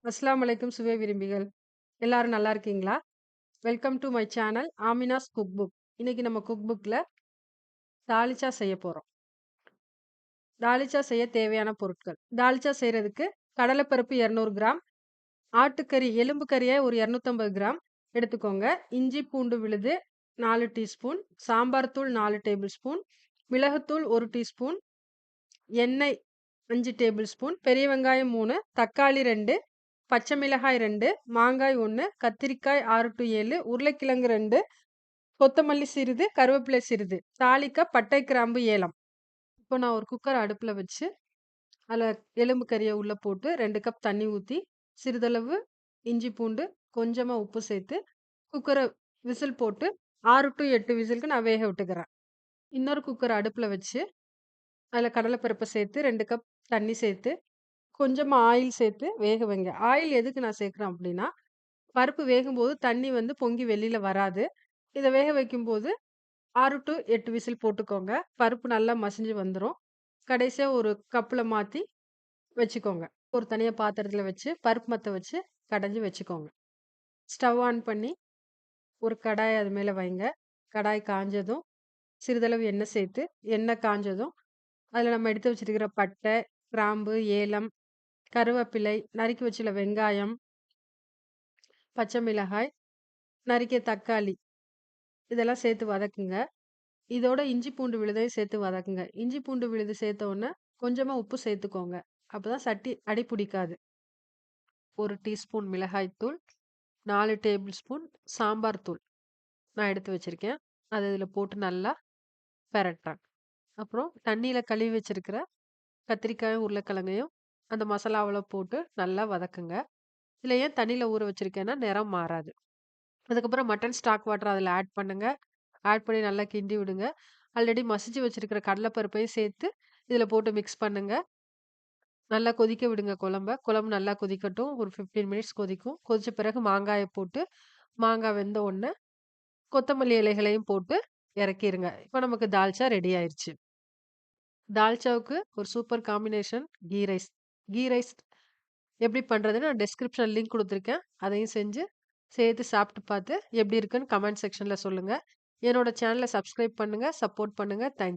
அஸ்ஸலாமு அலைக்கும் சுவை விரும்பிகள். எல்லாரும் நல்லா இருக்கீங்களா? Welcome to my channel Amina's cook book. இன்னைக்கு நம்ம குக் புக்ல தாலிச்சா செய்ய போறோம். தாலிச்சா செய்ய தேவையான பொருட்கள். தாலிச்சா செய்றதுக்கு கடலைப்பருப்பு 200 கிராம், ஆட்டுக்கறி எலும்பு கறியா ஒரு 250 கிராம் எடுத்துக்கோங்க. இஞ்சி பூண்டு விழுது 4 டீஸ்பூன், சாம்பார் தூள் 4 டேபிள் ஸ்பூன், மிளகுத்தூள் 1 டீஸ்பூன், எண்ணெய் 5 டேபிள் ஸ்பூன், பெரிய வெங்காயம் 3, தக்காளி 2, பச்சை மிளகாய் 2, மாங்காய் 1, கத்திரிக்காய் 6 to 7, உருளைக்கிழங்கு 2, கொத்தமல்லி சிறிது, கருவேப்பிலை சிறிது. தாளிக்க பட்டை, கிராம்பு, ஏலம். இப்போ நான் ஒரு குக்கர் அடுப்புல வச்சு, அதில எலும்பு கறிய உள்ள போட்டு 2 கப் தண்ணி ஊத்தி, சிறிதளவு இஞ்சி பூண்டு, கொஞ்சமா உப்பு சேர்த்து, குக்கர விசில் போட்டு 6 to 8 விசிலுக்கு நான் வேக விட்டுக்கிறேன். இன்னொரு குக்கர் அடுப்புல வச்சு, அதில கடலைப்பருப்ப சேர்த்து 2 கப் தண்ணி சேர்த்து, கொஞ்சமா ஆயில் சேர்த்து வேக வைங்க. ஆயில் எதுக்கு நான் சேர்க்கிறேன் அப்படின்னா, பருப்பு வேகும்போது தண்ணி வந்து பொங்கி வெளியில வராது. இத வேக வைக்கும்போது 6 to 8 விசில் போட்டுக்கோங்க. பருப்பு நல்லா மசிஞ்சு வந்துரும். கடைசியா ஒரு கப்ல மாத்தி வச்சுக்கோங்க. ஒரு தனியா பாத்திரத்துல வச்சு, பருப்பு மத்த வச்சு கடைஞ்சு வச்சுக்கோங்க. ஸ்டவ் ஆன் பண்ணி ஒரு கடாய் அது மேல வைங்க. கடாய் காஞ்சதும், சிறிதளவு எண்ணெய் சேர்த்து, எண்ணெய் காஞ்சதும், அதுல நம்ம எடுத்து வச்சிருக்கிற பட்டை, கிராம்பு, ஏலம், கருவேப்பிலை, நறுக்கி வச்சுள்ள வெங்காயம், பச்சை மிளகாய், நறுக்கிய தக்காளி இதெல்லாம் சேர்த்து வதக்குங்க. இதோட இஞ்சி பூண்டு விழுதையும் சேர்த்து வதக்குங்க. இஞ்சி பூண்டு விழுது சேர்த்த உடனே கொஞ்சமா உப்பு சேர்த்துக்கோங்க. அப்பதான் சட்டி அடி பிடிக்காது. 1 டீஸ்பூன் மிளகாய் தூள், 4 டேபிள் ஸ்பூன் சாம்பார் தூள் நான் எடுத்து வச்சிருக்கேன். அத இதில போட்டு நல்லா பெரட்டுறேன். அப்புறம் தண்ணீல கழுவி வச்சிருக்கிற கத்திரிக்காயும், உருளைக்கிழங்கையும் அந்த மசாலாவுல போட்டு நல்லா வதக்குங்க. இதில ஏன் தண்ணீல ஊற வச்சிருக்கேன்னா, நிறம் மாறாது. அதுக்கப்புறம் மட்டன் ஸ்டாக் வாட்டர் அதில ஆட் பண்ணுங்க. ஆட் பண்ணி நல்லா கிண்டி விடுங்க. ஆல்ரெடி மசிச்சு வச்சிருக்கிற கடல பருப்பையும் சேர்த்து இதில போட்டு மிக்ஸ் பண்ணுங்க. நல்லா கொதிக்க விடுங்க குழம்ப. குழம்பு நல்லா கொதிக்கட்டும். ஒரு 15 மினிட்ஸ் கொதிக்கும். கொதிச்ச பிறகு மாங்காய போட்டு, மாங்காய் வெந்த உடனே கொத்தமல்லி இலைகளையும் போட்டு இறக்கிருங்க. இப்ப நமக்கு தால்ச்சா ரெடி ஆயிருச்சு. தால்ச்சாவுக்கு ஒரு super combination ghee rice. Ghee rice எப்படி பண்றதுன்னு நான் டிஸ்கிரிப்ஷன் லிங்க் குடுத்துருக்கேன். அதையும் செஞ்சு சேர்த்து சாப்பிட்டு பார்த்து எப்படி இருக்குன்னு கமெண்ட் செக்ஷன்ல சொல்லுங்க. என்னோட சேனல சப்ஸ்கிரைப் பண்ணுங்க, சப்போர்ட் பண்ணுங்க. தேங்க்